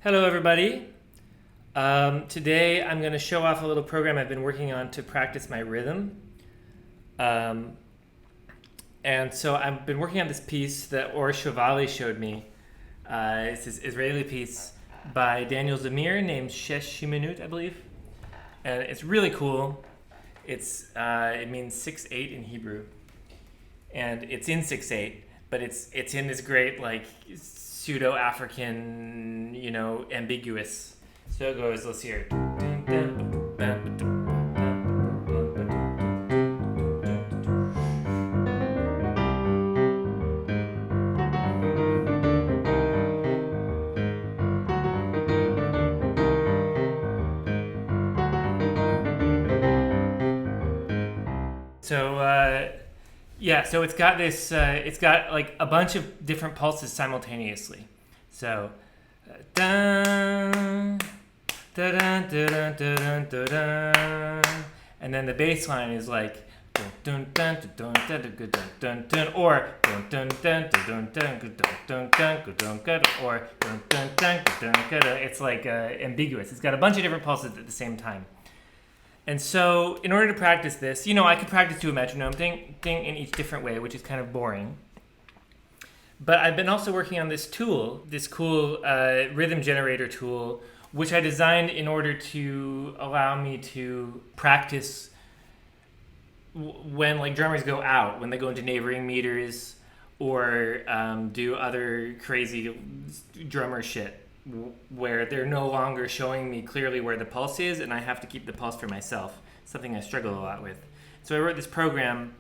Hello, everybody. Today I'm going to show off a little program I've been working on to practice my rhythm. Um, and so I've been working on this piece that Or Shovali showed me. It's this Israeli piece by Daniel Zamir named Shesh Shiminut, I believe. And it's really cool. It means 6/8 in Hebrew. And it's in 6/8, but it's in this great pseudo-African, ambiguous. So it goes, let's hear it. So it's got this, it's got like a bunch of different pulses simultaneously. So, dun, dun, dun, dun, dun, dun, dun, and then the bass line is like, dun, dun, dun, dun, dun, dun, dun, dun, or dun, dun, dun, dun, dun, dun, dun, dun, dun, dun, or dun, dun, dun, dun, dun. It's like ambiguous. It's got a bunch of different pulses at the same time. And so, in order to practice this, I could practice to a metronome thing in each different way, which is kind of boring. But I've been also working on this tool, this cool rhythm generator tool, which I designed in order to allow me to practice when drummers go out, when they go into neighboring meters or do other crazy drummer shit, where they're no longer showing me clearly where the pulse is, and I have to keep the pulse for myself, something I struggle a lot with. So I wrote this program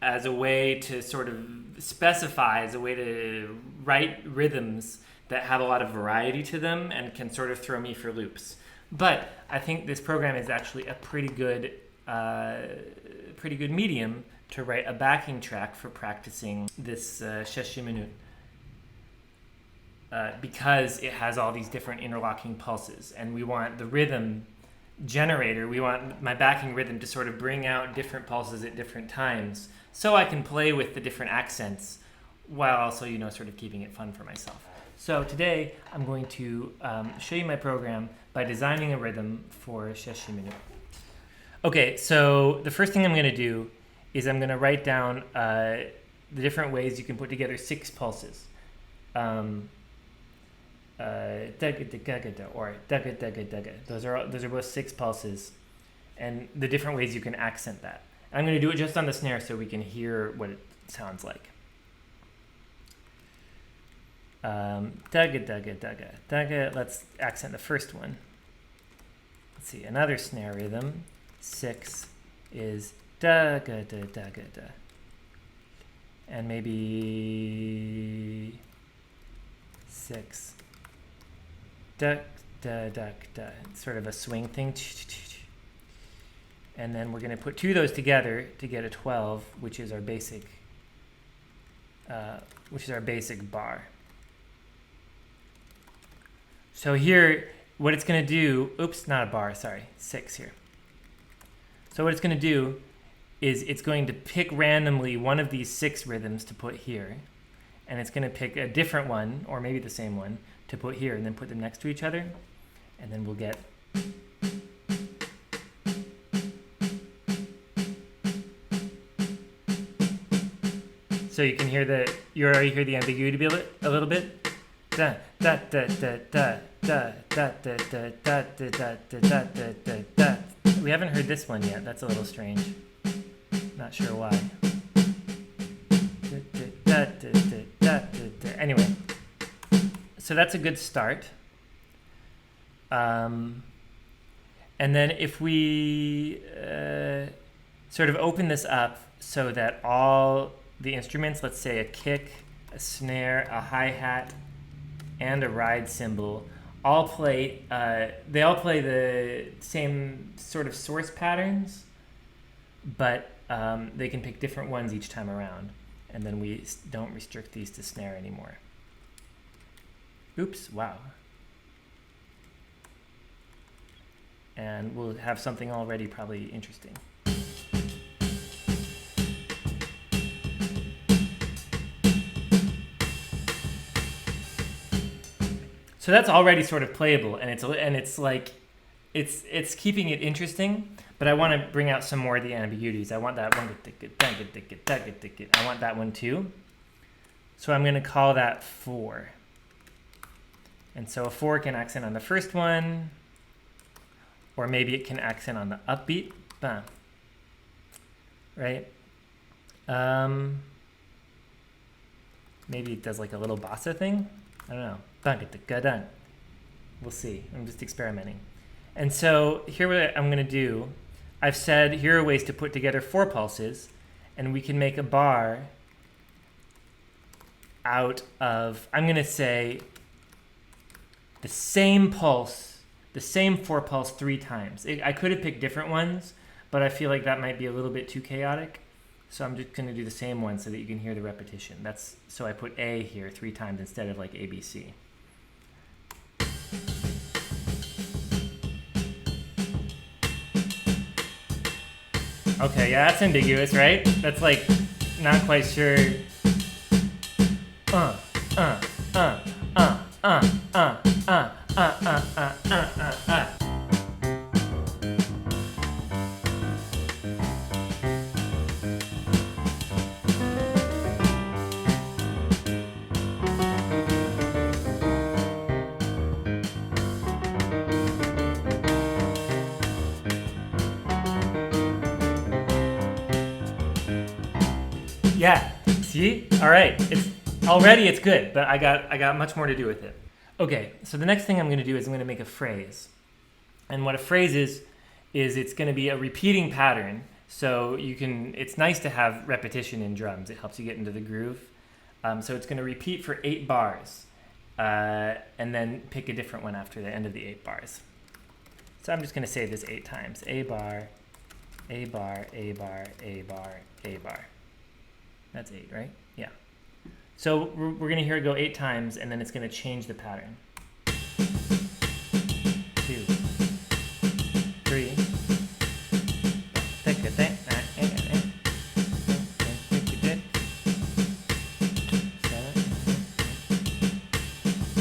as a way to sort of specify, as a way to write rhythms that have a lot of variety to them and can sort of throw me for loops. But I think this program is actually a pretty good medium to write a backing track for practicing this Shesh Shiminut. Because it has all these different interlocking pulses, and we want the rhythm generator, we want my backing rhythm to sort of bring out different pulses at different times, so I can play with the different accents while also, sort of keeping it fun for myself. So today I'm going to show you my program by designing a rhythm for Shesh Shiminut. Okay, so the first thing I'm going to do is I'm going to write down the different ways you can put together 6 pulses. Or daga daga daga. Those are both 6 pulses, and the different ways you can accent that. I'm going to do it just on the snare so we can hear what it sounds like. Daga daga daga daga. Let's accent the first one. Let's see, another snare rhythm. 6 is daga da daga da, and maybe 6. Duck, da, duck, da. It's sort of a swing thing. And then we're going to put 2 of those together to get a 12, which is our basic bar. So here, what it's going to do, not a bar, sorry, 6 here. So what it's going to do is it's going to pick randomly one of these 6 rhythms to put here, and it's going to pick a different one, or maybe the same one, to put here, and then put them next to each other, and then we'll get. So you can hear you already hear the ambiguity a little bit. Da da da da da da da da da da da da da da da. We haven't heard this one yet. That's a little strange. Not sure why. Anyway. So that's a good start. And then if we sort of open this up so that all the instruments, let's say a kick, a snare, a hi-hat, and a ride cymbal, they all play the same sort of source patterns, but they can pick different ones each time around. And then we don't restrict these to snare anymore. Oops, wow. And we'll have something already probably interesting. So that's already sort of playable, and it's like it's keeping it interesting. But I want to bring out some more of the ambiguities. I want that one. I want that one too. So I'm going to call that 4. And so a 4 can accent on the first one, or maybe it can accent on the upbeat. Bam. Right? Maybe it does like a little bossa thing. I don't know. We'll see. I'm just experimenting. And so here what I'm going to do, I've said here are ways to put together 4 pulses, and we can make a bar out of, I'm going to say, the same pulse, the same 4 pulse 3 times. I could have picked different ones, but I feel like that might be a little bit too chaotic. So I'm just going to do the same one so that you can hear the repetition. So I put A here 3 times instead of like ABC. Okay, yeah, that's ambiguous, right? That's like not quite sure. Yeah, see? All right, it's good, but I got much more to do with it. Okay, so the next thing I'm going to do is I'm going to make a phrase. And what a phrase is it's going to be a repeating pattern. So it's nice to have repetition in drums. It helps you get into the groove. So it's going to repeat for 8 bars, and then pick a different one after the end of the 8 bars. So I'm just going to say this 8 times. A bar, A bar, A bar, A bar, A bar. That's 8, right? Yeah. So we're going to hear it go 8 times, and then it's going to change the pattern. 2, 3.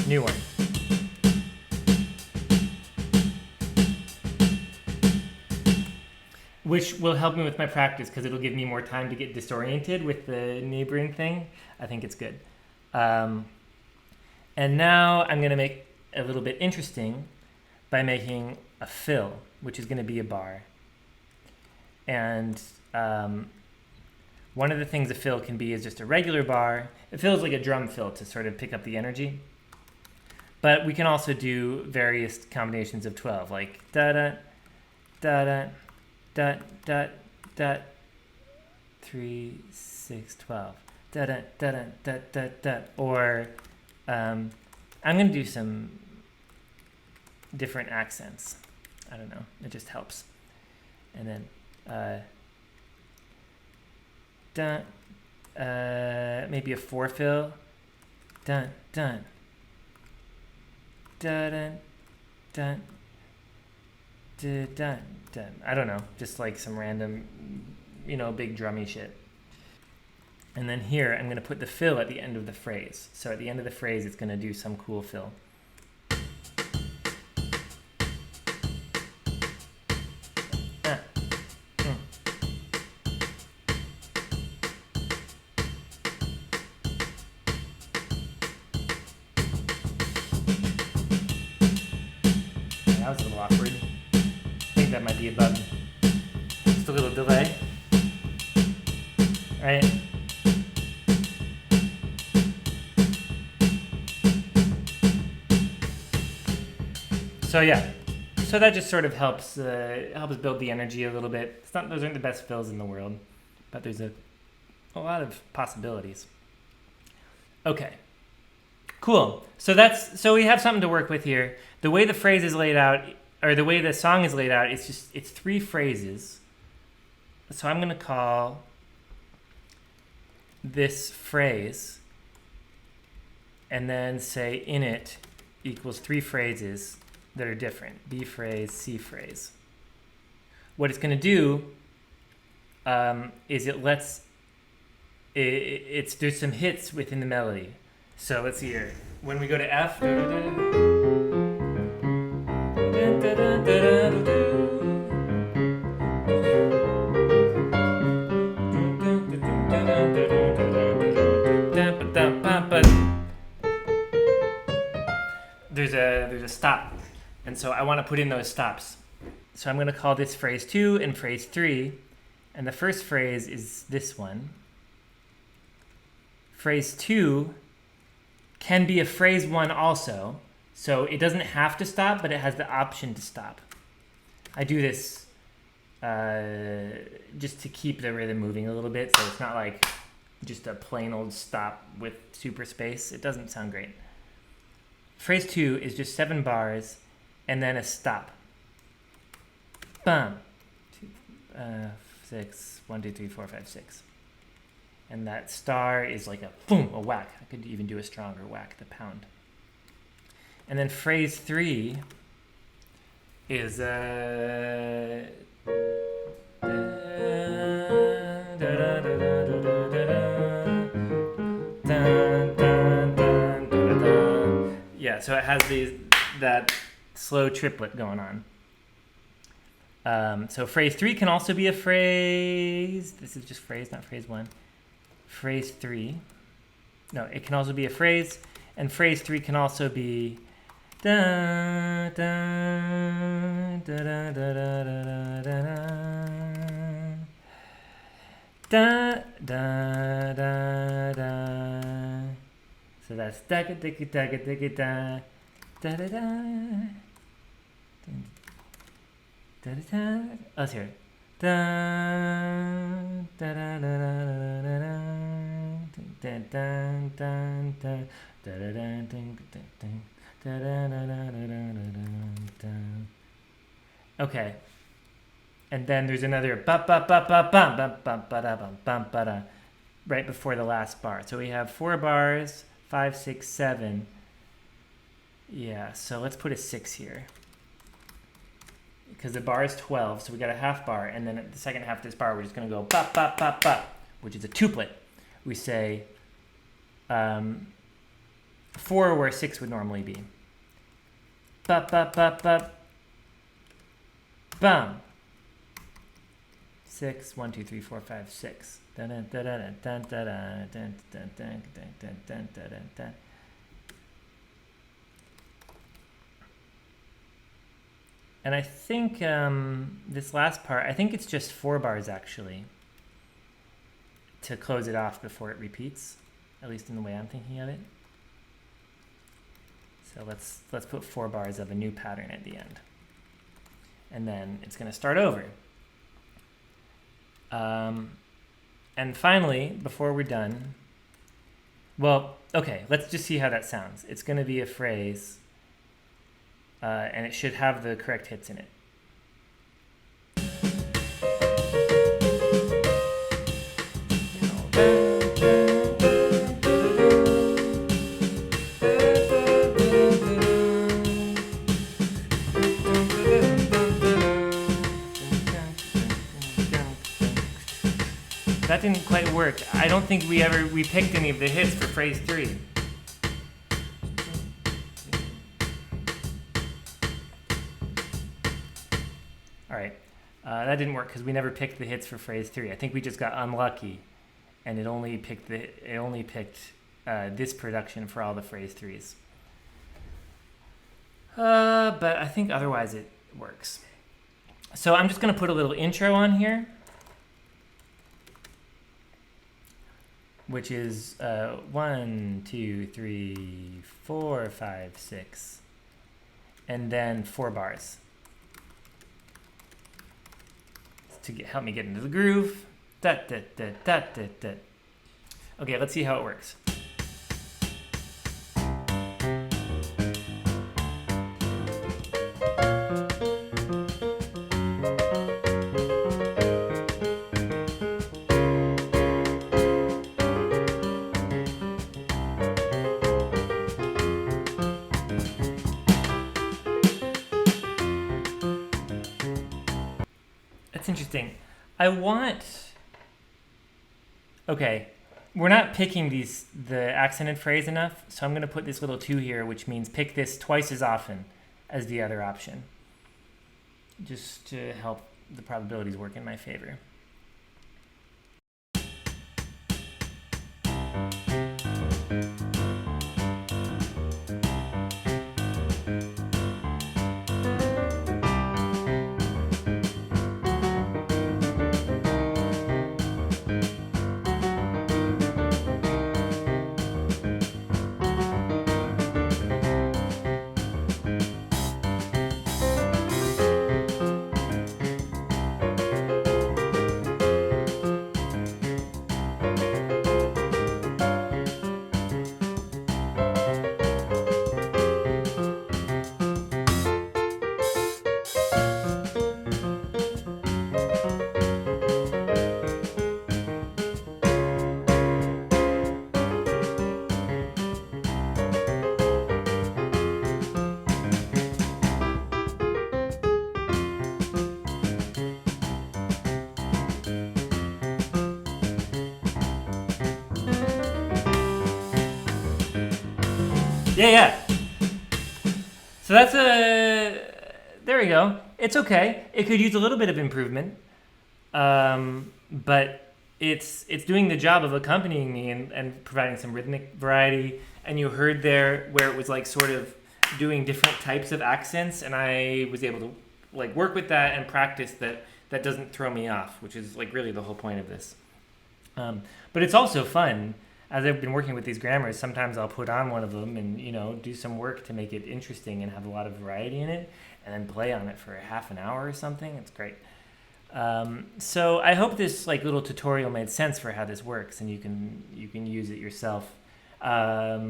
New one. Which will help me with my practice because it'll give me more time to get disoriented with the neighboring thing. I think it's good. And now I'm going to make a little bit interesting by making a fill, which is going to be a bar. And one of the things a fill can be is just a regular bar. A fill is like a drum fill to sort of pick up the energy. But we can also do various combinations of 12, like da-da, da-da, dot, dot, dot, 3, 6, 12. Da, da, da, da, da, da, da. Or I'm going to do some different accents. I don't know. It just helps. And then dun, maybe a 4 fill. Dun, dun. Dun, dun, dun. Dun, dun, dun. I don't know, just like some random, big drummy shit. And then here, I'm going to put the fill at the end of the phrase. So at the end of the phrase, it's going to do some cool fill. That was a little awkward. I think that might be a bug. Just a little delay. All right. So yeah, so that just sort of helps build the energy a little bit. Those aren't the best fills in the world, but there's a lot of possibilities. Okay, cool. So we have something to work with here. The way the phrase is laid out, or the way the song is laid out, it's 3 phrases. So I'm going to call this phrase, and then say in it equals 3 phrases that are different. B phrase, C phrase. What it's going to do is there's some hits within the melody. So let's see here. When we go to F, there's a stop. And so I want to put in those stops. So I'm going to call this phrase 2 and phrase 3. And the first phrase is this one. Phrase 2 can be a phrase 1 also. So it doesn't have to stop, but it has the option to stop. I do this just to keep the rhythm moving a little bit, so it's not like just a plain old stop with super space. It doesn't sound great. Phrase 2 is just 7 bars and then a stop. Bum. 6, 1, 2, 3, 4, 5, 6. And that star is like a boom, a whack. I could even do a stronger whack, the pound. And then phrase 3 is yeah, so it has that slow triplet going on. So phrase 3 can also be a phrase. This is just phrase, not phrase 1. Phrase 3. No, it can also be a phrase, and phrase 3 can also be da da da da da da da da da da da. So that's da da da da da da da da da. Let's hear it. Da da da da da da da. Okay, and then there's another ba ba ba ba ba ba ba ba da ba ba ba da right before the last bar. So we have 4 bars, 5, 6, 7. Yeah, so let's put a 6 here. Because the bar is 12, so we got a half bar, and then at the second half of this bar, we're just going to go ba ba ba ba, which is a tuplet. We say 4 where 6 would normally be. Ba ba ba ba, bum. 6, 1, 2, 3, 4, 5, 6. Dun dun dun dun dun dun dun dun dun dun dun dun dun dun. And I think this last part, I think it's just 4 bars actually to close it off before it repeats, at least in the way I'm thinking of it. So let's put 4 bars of a new pattern at the end. And then it's going to start over. And finally, before we're done, well, okay, let's just see how that sounds. It's going to be a phrase. And it should have the correct hits in it. That didn't quite work. I don't think we picked any of the hits for phrase 3. That didn't work because we never picked the hits for phrase 3. I think we just got unlucky, and it only picked this production for all the phrase 3s. But I think otherwise it works. So I'm just going to put a little intro on here, which is 1, 2, 3, 4, 5, 6, and then 4 bars. To help me get into the groove. Da, da, da, da, da, da. Okay, let's see how it works. Interesting. Okay, we're not picking the accented phrase enough, so I'm going to put this little 2 here, which means pick this twice as often as the other option, just to help the probabilities work in my favor. Yeah. So that's there we go. It's okay. It could use a little bit of improvement, but it's doing the job of accompanying me and providing some rhythmic variety. And you heard there where it was like sort of doing different types of accents, and I was able to like work with that and practice that. That doesn't throw me off, which is like really the whole point of this. But it's also fun. As I've been working with these grammars, sometimes I'll put on one of them and, do some work to make it interesting and have a lot of variety in it, and then play on it for half an hour or something. It's great. So I hope this like little tutorial made sense for how this works, and you can use it yourself. I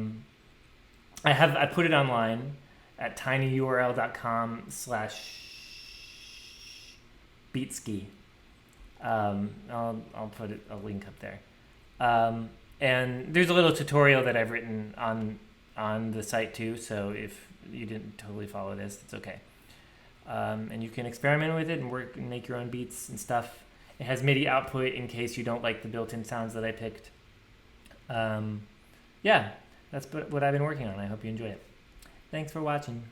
put it online at tinyurl.com/beatski. I'll put a link up there. And there's a little tutorial that I've written on the site too, so if you didn't totally follow this, it's okay. And you can experiment with it and work and make your own beats and stuff. It has MIDI output in case you don't like the built-in sounds that I picked. Yeah, that's what I've been working on. I hope you enjoy it. Thanks for watching.